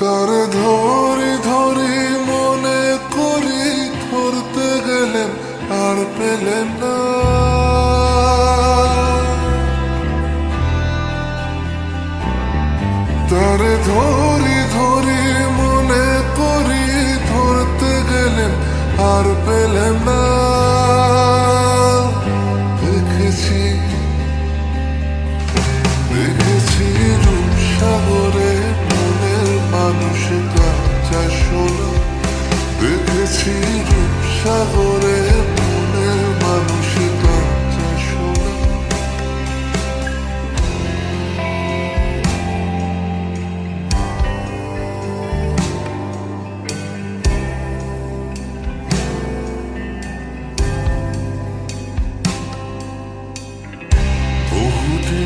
তারে ধরি ধরি মনে করি ধরতে গেলেন আর পেলেন না। তারে ধরি ধরি মনে করি ধরতে গেলেন আর পেলেন না। দেখেছি দেখেছি রূপসাগরে মনের মানুষ কাঁচা সোনা। দেখেছি রূপসাগরে